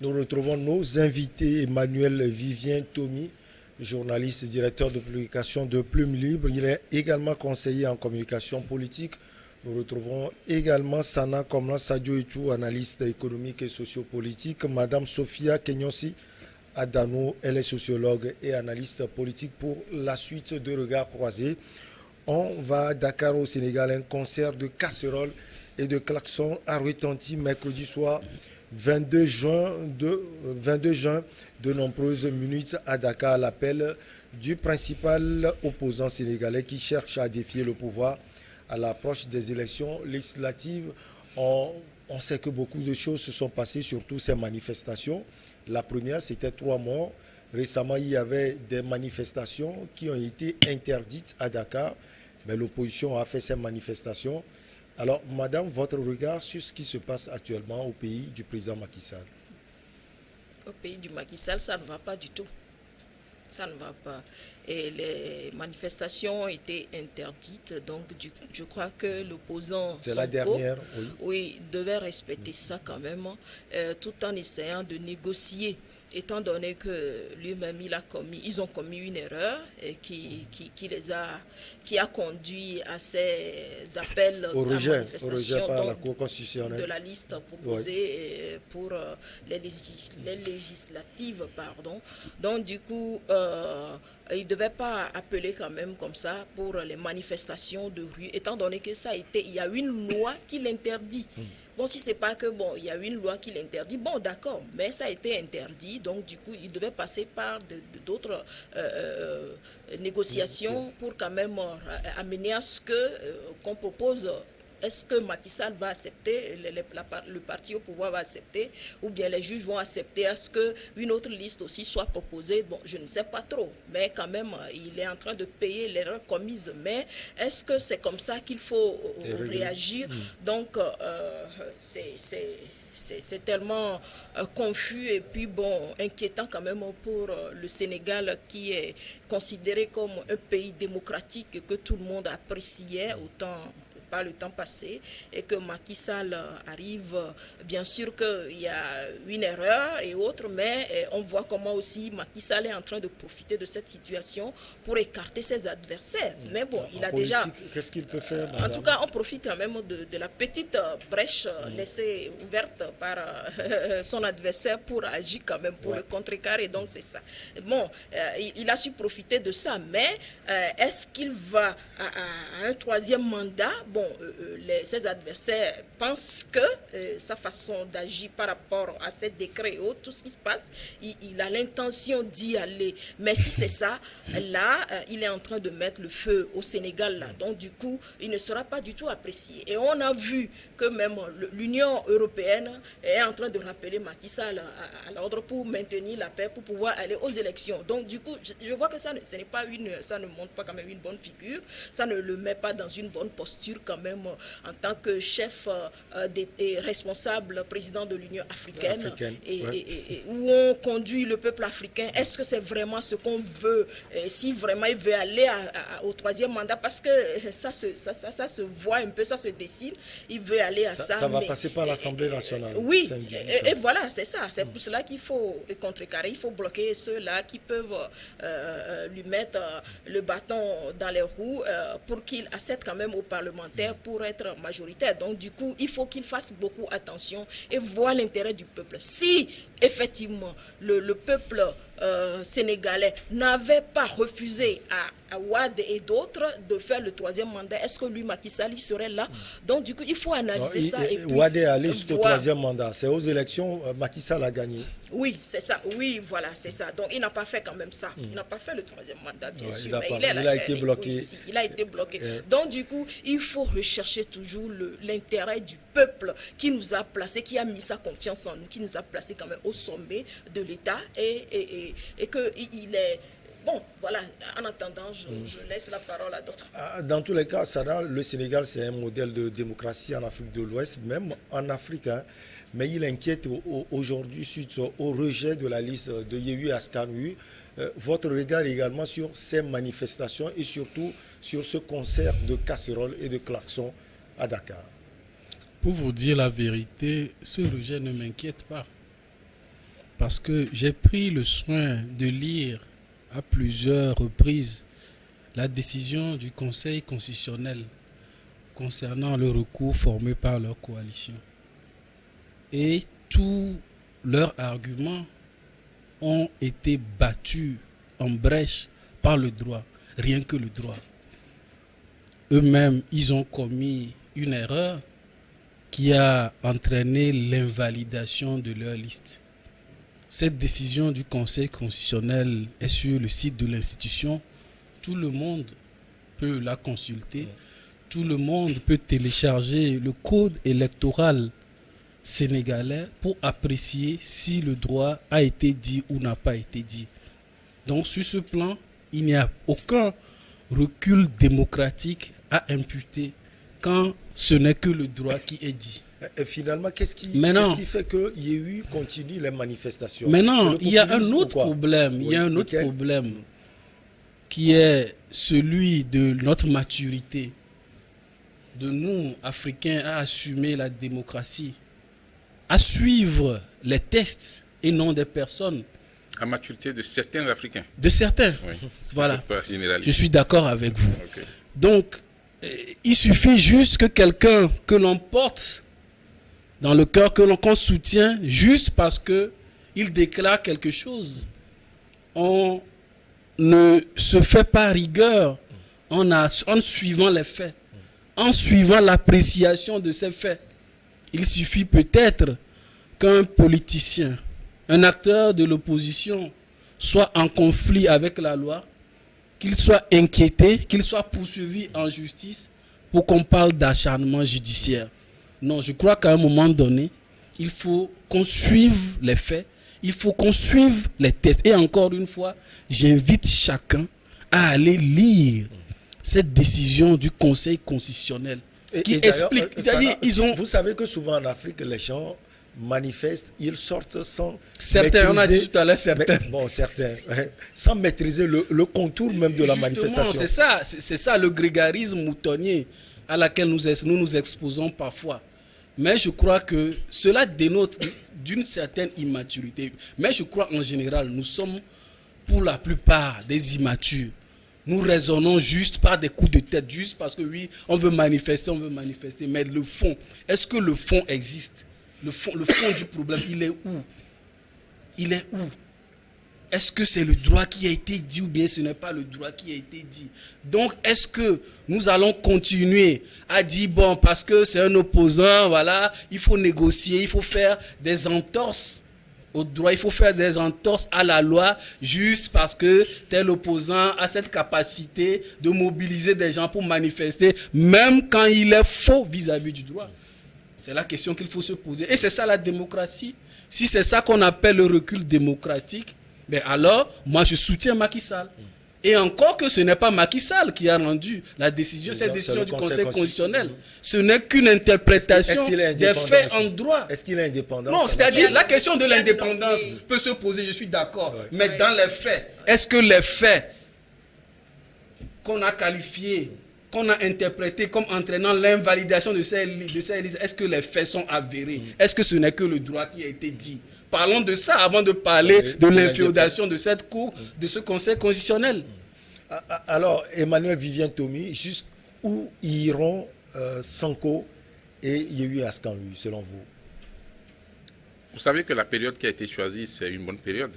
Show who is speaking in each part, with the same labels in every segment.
Speaker 1: Nous retrouvons nos invités, Emmanuel Vivien Thomy, journaliste, directeur de publication de Plume Libre. Il est également conseiller en communication politique. Nous retrouvons également Sana Komlan Sadio Etou, analyste économique et sociopolitique. Madame Sophia Kenyossi Adano, elle est sociologue et analyste politique. Pour la suite de Regards croisés, on va à Dakar au Sénégal. Un concert de casseroles et de klaxons a retenti mercredi soir 22 juin, de nombreuses minutes à Dakar à l'appel du principal opposant sénégalais qui cherche à défier le pouvoir à l'approche des élections législatives. On sait que beaucoup de choses se sont passées, surtout ces manifestations. La première, c'était 3 morts. Récemment, il y avait des manifestations qui ont été interdites à Dakar, mais l'opposition a fait ces manifestations. Alors, madame, votre regard sur ce qui se passe actuellement au pays du président Macky Sall?
Speaker 2: Au pays du Macky Sall, ça ne va pas du tout. Ça ne va pas. Et les manifestations ont été interdites, donc je crois que l'opposant
Speaker 1: C'est la dernière,
Speaker 2: oui, devait respecter ça quand même, tout en essayant de négocier, étant donné que lui-même ils ont commis une erreur et qui a conduit à ces appels
Speaker 1: au
Speaker 2: à
Speaker 1: rejet
Speaker 2: manifestation
Speaker 1: par la Cour constitutionnelle
Speaker 2: de la liste proposée pour les législatives, pardon. Donc du coup, il ne devait pas appeler quand même comme ça pour les manifestations de rue, étant donné que il y a une loi qui l'interdit. Bon, si c'est pas que, bon, il y a une loi qui l'interdit, bon, d'accord, mais ça a été interdit, donc du coup, il devait passer par d'autres négociations pour quand même amener à ce qu'on propose. Est-ce que Macky Sall va accepter, le parti au pouvoir va accepter, ou bien les juges vont accepter à ce qu'une autre liste aussi soit proposée? Bon, je ne sais pas trop, mais quand même, il est en train de payer l'erreur commise. Mais est-ce que c'est comme ça qu'il faut réagir? Donc, c'est tellement confus et puis bon, inquiétant quand même pour le Sénégal qui est considéré comme un pays démocratique que tout le monde appréciait autant par le temps passé, et que Macky Sall arrive, bien sûr qu'il y a une erreur et autres, mais on voit comment aussi Macky Sall est en train de profiter de cette situation pour écarter ses adversaires. Mais bon, il a déjà...
Speaker 1: Qu'est-ce qu'il peut faire,
Speaker 2: en tout cas, on profite quand même de la petite brèche laissée ouverte par son adversaire pour agir quand même, pour le contrecarrer. Donc c'est ça. Bon, il a su profiter de ça, mais est-ce qu'il va à un troisième mandat? Bon, ses adversaires pensent que sa façon d'agir par rapport à ces décrets et autres, tout ce qui se passe, il a l'intention d'y aller. Mais si c'est ça, là, il est en train de mettre le feu au Sénégal. Là. Donc, du coup, il ne sera pas du tout apprécié. Et on a vu que même l'Union européenne est en train de rappeler Macky Sall à l'ordre pour maintenir la paix, pour pouvoir aller aux élections. Donc, du coup, je vois que ça ne montre pas quand même une bonne figure. Ça ne le met pas dans une bonne posture quand même en tant que chef et responsable président de l'Union africaine, où on conduit le peuple africain. Est-ce que c'est vraiment ce qu'on veut, si vraiment il veut aller au troisième mandat, parce que ça se voit un peu, ça se dessine, il veut aller à ça.
Speaker 1: Ça va passer par l'Assemblée nationale.
Speaker 2: Oui, et voilà, c'est ça. C'est pour cela qu'il faut contrecarrer, il faut bloquer ceux-là qui peuvent lui mettre le bâton dans les roues pour qu'il accède quand même aux parlementaires pour être majoritaire. Donc du coup, il faut qu'il fasse beaucoup attention et voir l'intérêt du peuple. Si effectivement le peuple sénégalais n'avait pas refusé à Wade et d'autres de faire le troisième mandat, est-ce que lui, Macky Sall, il serait là? Donc du coup, il faut analyser ça. Et puis,
Speaker 1: Wade est allé jusqu'au troisième mandat. C'est aux élections, Macky Sall a gagné.
Speaker 2: Oui, c'est ça. Oui, voilà, c'est ça. Donc il n'a pas fait quand même ça. Il n'a pas fait le troisième mandat, bien sûr.
Speaker 1: Mais il a été bloqué.
Speaker 2: Oui, il a été bloqué. Donc du coup, il faut rechercher toujours l'intérêt du peuple qui nous a placés, qui a mis sa confiance en nous, qui nous a placés quand même au sommet de l'État et qu'il est... Bon, voilà, en attendant, je laisse la parole à d'autres.
Speaker 1: Dans tous les cas, Sada, le Sénégal, c'est un modèle de démocratie en Afrique de l'Ouest, même en Afrique. Mais il inquiète aujourd'hui suite au rejet de la liste de Yewwi Askan-Wi. Votre regard également sur ces manifestations et surtout sur ce concert de casseroles et de klaxons à Dakar.
Speaker 3: Pour vous dire la vérité, ce rejet ne m'inquiète pas. parce que j'ai pris le soin de lire à plusieurs reprises la décision du Conseil constitutionnel concernant le recours formé par leur coalition. Et tous leurs arguments ont été battus en brèche par le droit, rien que le droit. Eux-mêmes, ils ont commis une erreur qui a entraîné l'invalidation de leur liste. Cette décision du Conseil constitutionnel est sur le site de l'institution. Tout le monde peut la consulter. Tout le monde peut télécharger le code électoral sénégalais pour apprécier si le droit a été dit ou n'a pas été dit. Donc sur ce plan, il n'y a aucun recul démocratique à imputer quand ce n'est que le droit qui est dit.
Speaker 1: Et finalement, qu'est-ce qui fait que Yéhu continue les manifestations?
Speaker 3: Maintenant, il y a un autre problème. Il y a un autre problème qui est celui de notre maturité, de nous, Africains, à assumer la démocratie, à suivre les tests et non des personnes.
Speaker 4: La maturité de certains Africains.
Speaker 3: De certains.
Speaker 4: Oui.
Speaker 3: Voilà. Je suis d'accord avec vous. Okay. Donc, il suffit juste que quelqu'un que l'on porte dans le cœur, qu'on soutient, juste parce qu'il déclare quelque chose. On ne se fait pas rigueur en suivant les faits, en suivant l'appréciation de ces faits. Il suffit peut-être qu'un politicien, un acteur de l'opposition soit en conflit avec la loi, qu'il soit inquiété, qu'il soit poursuivi en justice pour qu'on parle d'acharnement judiciaire. Non, je crois qu'à un moment donné, il faut qu'on suive les faits, il faut qu'on suive les tests. Et encore une fois, j'invite chacun à aller lire cette décision du Conseil constitutionnel qui explique.
Speaker 1: Vous savez que souvent en Afrique, les gens manifestent, ils sortent sans
Speaker 3: certains, on a dit tout à l'heure certains.
Speaker 1: Bon, certains, sans maîtriser le contour même de la manifestation.
Speaker 3: C'est ça le grégarisme moutonnier à laquelle nous nous exposons parfois. Mais je crois que cela dénote d'une certaine immaturité. Mais je crois en général, nous sommes pour la plupart des immatures. Nous raisonnons juste par des coups de tête, juste parce que oui, on veut manifester. Mais le fond, est-ce que le fond existe? Le fond du problème, il est où? Est-ce que c'est le droit qui a été dit ou bien ce n'est pas le droit qui a été dit? Donc, est-ce que nous allons continuer à dire, bon, parce que c'est un opposant, voilà, il faut négocier, il faut faire des entorses au droit, il faut faire des entorses à la loi, juste parce que tel opposant a cette capacité de mobiliser des gens pour manifester, même quand il est faux vis-à-vis du droit? C'est la question qu'il faut se poser. Et c'est ça la démocratie. Si c'est ça qu'on appelle le recul démocratique, ben alors, moi je soutiens Macky Sall. Et encore que ce n'est pas Macky Sall qui a rendu cette décision du Conseil constitutionnel. Ce n'est qu'une interprétation des faits en droit.
Speaker 1: Est-ce qu'il est indépendant?
Speaker 3: Non, c'est-à-dire la question de l'indépendance peut se poser, je suis d'accord. Ouais. Mais dans les faits, est-ce que les faits qu'on a qualifiés, qu'on a interprétés comme entraînant l'invalidation de ces listes, est-ce que les faits sont avérés? Est-ce que ce n'est que le droit qui a été dit? Parlons de ça avant de parler de l'inféodation de cette cour, de ce Conseil constitutionnel.
Speaker 1: Alors, Emmanuel Vivien Tomi, jusqu'où iront Sanko et Yéhu Askanlu, selon vous?
Speaker 4: Vous savez que la période qui a été choisie, c'est une bonne période.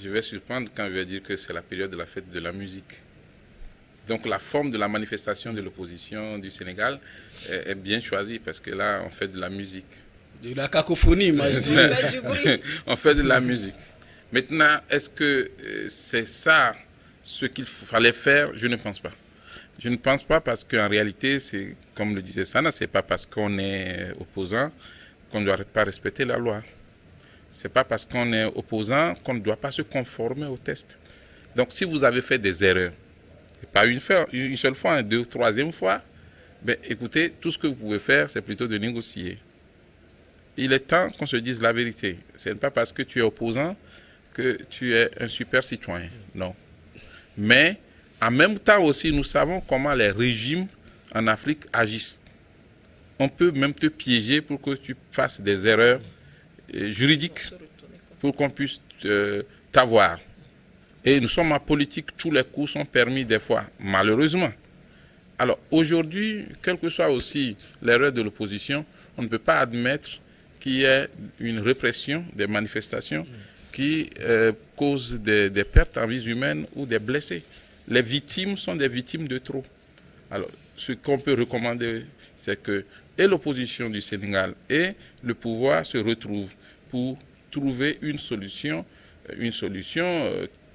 Speaker 4: Je vais surprendre quand je vais dire que c'est la période de la fête de la musique. Donc la forme de la manifestation de l'opposition du Sénégal est bien choisie parce que là, on fait de la musique.
Speaker 3: De la cacophonie, imagine.
Speaker 2: On fait du bruit.
Speaker 4: On fait de la musique. Maintenant, est-ce que c'est ça ce qu'il fallait faire? Je ne pense pas. Je ne pense pas parce qu'en réalité, c'est comme le disait Sana, c'est pas parce qu'on est opposant qu'on ne doit pas respecter la loi. C'est pas parce qu'on est opposant qu'on ne doit pas se conformer au test. Donc, si vous avez fait des erreurs, et pas une seule fois, deux, troisième fois, ben, écoutez, tout ce que vous pouvez faire, c'est plutôt de négocier. Il est temps qu'on se dise la vérité. Ce n'est pas parce que tu es opposant que tu es un super citoyen. Non. Mais, en même temps aussi, nous savons comment les régimes en Afrique agissent. On peut même te piéger pour que tu fasses des erreurs juridiques pour qu'on puisse t'avoir. Et nous sommes en politique, tous les coups sont permis des fois, malheureusement. Alors aujourd'hui, quelle que soit aussi l'erreur de l'opposition, on ne peut pas admettre qu'il y ait une répression des manifestations qui cause des pertes en vies humaines ou des blessés. Les victimes sont des victimes de trop. Alors, ce qu'on peut recommander, c'est que et l'opposition du Sénégal et le pouvoir se retrouvent pour trouver une solution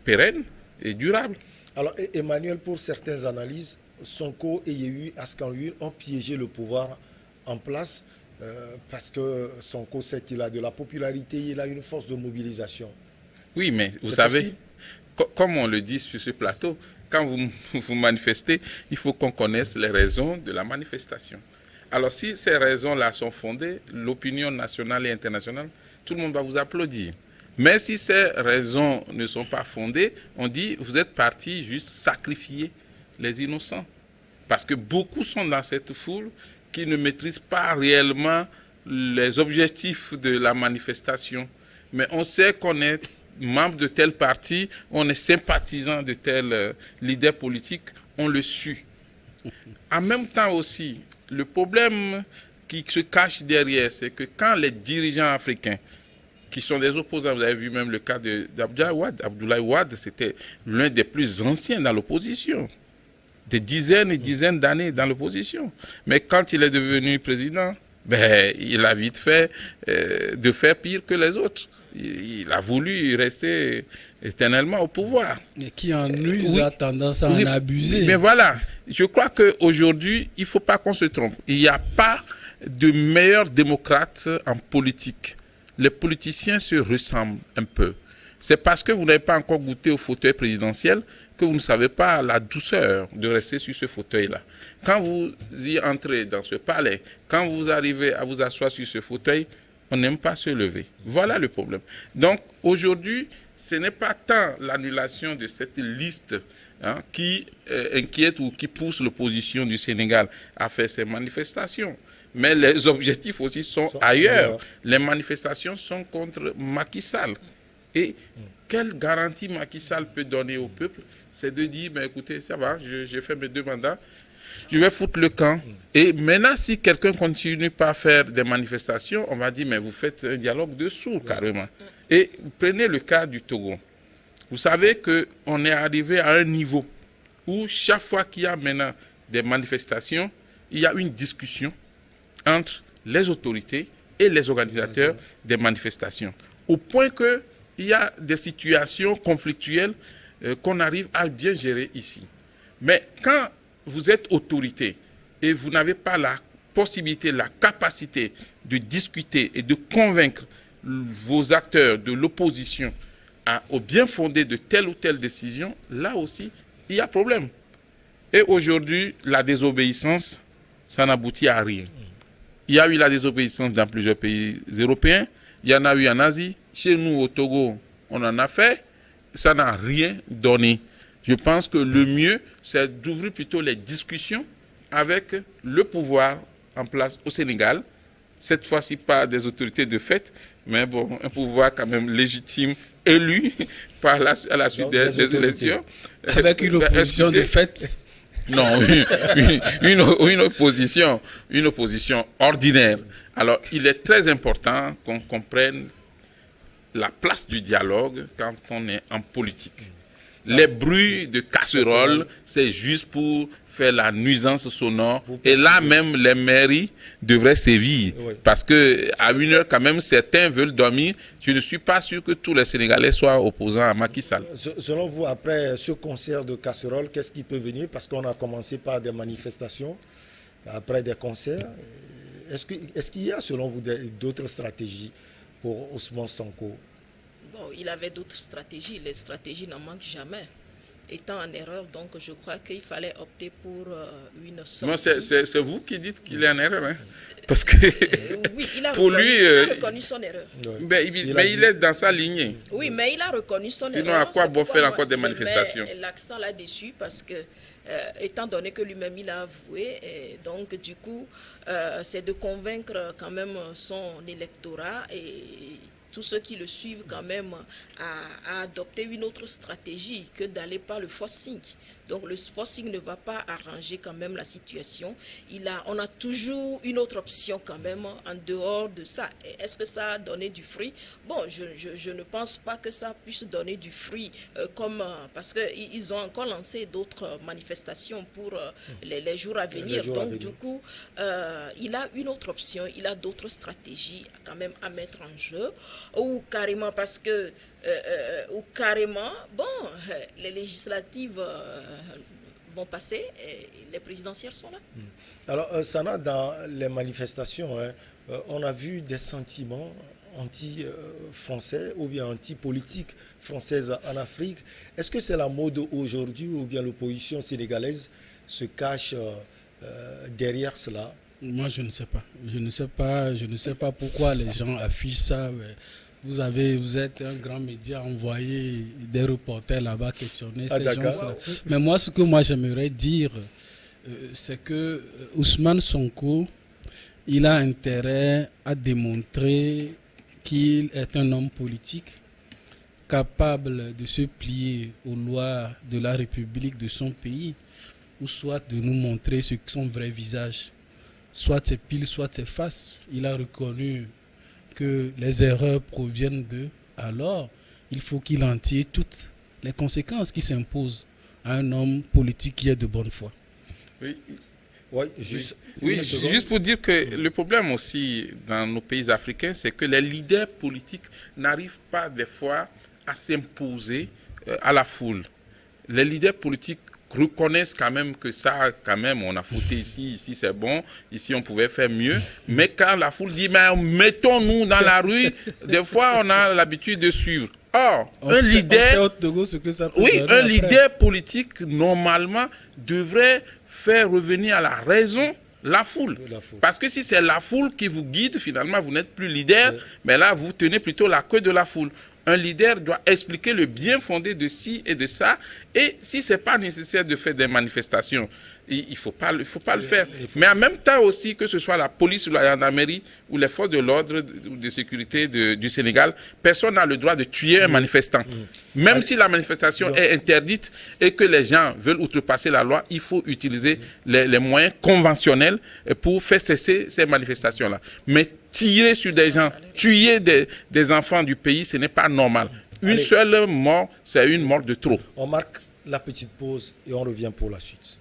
Speaker 4: pérenne et durable.
Speaker 1: Alors, Emmanuel, pour certaines analyses, Sonko et Yehu Askanui ont piégé le pouvoir en place parce que Sonko sait qu'il a de la popularité, il a une force de mobilisation.
Speaker 4: Oui, mais vous savez, comme on le dit sur ce plateau, quand vous manifestez, il faut qu'on connaisse les raisons de la manifestation. Alors si ces raisons-là sont fondées, l'opinion nationale et internationale, tout le monde va vous applaudir. Mais si ces raisons ne sont pas fondées, on dit vous êtes partis juste sacrifier les innocents. Parce que beaucoup sont dans cette foule qui ne maîtrisent pas réellement les objectifs de la manifestation. Mais on sait qu'on est membre de tel parti, on est sympathisant de tel leader politique, on le suit. En même temps aussi, le problème qui se cache derrière, c'est que quand les dirigeants africains, qui sont des opposants, vous avez vu même le cas d'Abdoulaye Wade, c'était l'un des plus anciens dans l'opposition, des dizaines et dizaines d'années dans l'opposition. Mais quand il est devenu président, il a vite fait de faire pire que les autres. Il a voulu rester éternellement au pouvoir.
Speaker 3: Et qui en use a tendance à en abuser.
Speaker 4: Mais voilà, je crois qu'aujourd'hui, il ne faut pas qu'on se trompe. Il n'y a pas de meilleurs démocrates en politique. Les politiciens se ressemblent un peu. C'est parce que vous n'avez pas encore goûté au fauteuil présidentiel que vous ne savez pas la douceur de rester sur ce fauteuil-là. Quand vous y entrez dans ce palais, quand vous arrivez à vous asseoir sur ce fauteuil, on n'aime pas se lever. Voilà le problème. Donc aujourd'hui, ce n'est pas tant l'annulation de cette liste qui inquiète ou qui pousse l'opposition du Sénégal à faire ces manifestations. Mais les objectifs aussi sont ailleurs. Les manifestations sont contre Macky Sall. Et quelle garantie Macky Sall peut donner au peuple? C'est de dire, écoutez, ça va, j'ai fait mes 2 mandats, je vais foutre le camp. Et maintenant, si quelqu'un continue pas à faire des manifestations, on va dire, mais vous faites un dialogue de sourds carrément. Et prenez le cas du Togo. Vous savez qu'on est arrivé à un niveau où chaque fois qu'il y a maintenant des manifestations, il y a une discussion entre les autorités et les organisateurs des manifestations. Au point qu'il y a des situations conflictuelles qu'on arrive à bien gérer ici. Mais quand vous êtes autorité et vous n'avez pas la possibilité, la capacité de discuter et de convaincre vos acteurs de l'opposition au bien fondé de telle ou telle décision, là aussi, il y a problème. Et aujourd'hui, la désobéissance, ça n'aboutit à rien. Il y a eu la désobéissance dans plusieurs pays européens, il y en a eu en Asie, chez nous au Togo, on en a fait, ça n'a rien donné. Je pense que le mieux, c'est d'ouvrir plutôt les discussions avec le pouvoir en place au Sénégal. Cette fois-ci, pas des autorités de fait, mais bon, un pouvoir quand même légitime, élu à la suite des élections.
Speaker 3: Avec une opposition de fait.
Speaker 4: Non, une opposition ordinaire. Alors, il est très important qu'on comprenne la place du dialogue quand on est en politique. Les bruits de casseroles, c'est juste pour faire la nuisance sonore. Et là même, les mairies devraient sévir. Oui. Parce qu'à 1h, quand même, certains veulent dormir. Je ne suis pas sûr que tous les Sénégalais soient opposants à Macky Sall.
Speaker 1: Selon vous, après ce concert de casseroles, qu'est-ce qui peut venir? Parce qu'on a commencé par des manifestations, après des concerts. Est-ce qu'il y a, selon vous, d'autres stratégies pour Ousmane Sonko?
Speaker 2: Bon, il avait d'autres stratégies. Les stratégies n'en manquent jamais. Étant en erreur, donc je crois qu'il fallait opter pour une sortie.
Speaker 4: Non, c'est vous qui dites qu'il est en erreur. Hein? Parce que
Speaker 2: oui, il a
Speaker 4: reconnu
Speaker 2: son erreur.
Speaker 4: Mais il est dans sa lignée.
Speaker 2: Oui, mais il a reconnu son erreur.
Speaker 4: Sinon, à quoi bon faire encore des manifestations?
Speaker 2: Je mets l'accent là-dessus parce que, étant donné que lui-même il a avoué, et donc du coup, c'est de convaincre quand même son électorat et tous ceux qui le suivent quand même à adopter une autre stratégie que d'aller par le forcing. Donc le forcing ne va pas arranger quand même la situation. On a toujours une autre option quand même en dehors de ça. Est-ce que ça a donné du fruit? Bon, je ne pense pas que ça puisse donner du fruit parce qu'ils ont encore lancé d'autres manifestations pour les jours à venir. Donc du coup, il a une autre option, il a d'autres stratégies quand même à mettre en jeu. Ou carrément parce que les législatives vont passer et les présidentielles sont là.
Speaker 1: Alors, Sana, dans les manifestations, on a vu des sentiments anti-français ou bien anti-politique française en Afrique. Est-ce que c'est la mode aujourd'hui ou bien l'opposition sénégalaise se cache derrière cela?
Speaker 3: Moi, je ne sais pas. Je ne sais pas pourquoi les gens affichent ça. Vous êtes un grand média, envoyé des reporters là-bas questionner ces gens-là. Mais moi, ce que j'aimerais dire, c'est que Ousmane Sonko, il a intérêt à démontrer qu'il est un homme politique capable de se plier aux lois de la République de son pays, ou soit de nous montrer son vrai visage, soit ses piles, soit ses faces. Il a reconnu que les erreurs proviennent d'eux, alors il faut qu'il en tire toutes les conséquences qui s'imposent à un homme politique qui est de bonne foi.
Speaker 4: Oui, juste pour dire que le problème aussi dans nos pays africains, c'est que les leaders politiques n'arrivent pas des fois à s'imposer à la foule. Les leaders politiques reconnaissent quand même que ça, quand même, on a fauté ici c'est bon, ici on pouvait faire mieux. Mais quand la foule dit, mais mettons-nous dans la rue, des fois on a l'habitude de suivre. Or, un leader politique, normalement, devrait faire revenir à la raison la foule. Parce que si c'est la foule qui vous guide, finalement, vous n'êtes plus leader, mais là, vous tenez plutôt la queue de la foule. Un leader doit expliquer le bien fondé de ci et de ça. Et si ce n'est pas nécessaire de faire des manifestations, il ne faut pas le faire. Mais en même temps aussi, que ce soit la police ou la gendarmerie ou les forces de l'ordre ou de sécurité du Sénégal, personne n'a le droit de tuer un manifestant. Même si la manifestation est interdite et que les gens veulent outrepasser la loi, il faut utiliser les moyens conventionnels pour faire cesser ces manifestations-là. Mais tirer sur des gens, tuer des enfants du pays, ce n'est pas normal. Une seule mort, c'est une mort de trop.
Speaker 1: On marque la petite pause et on revient pour la suite.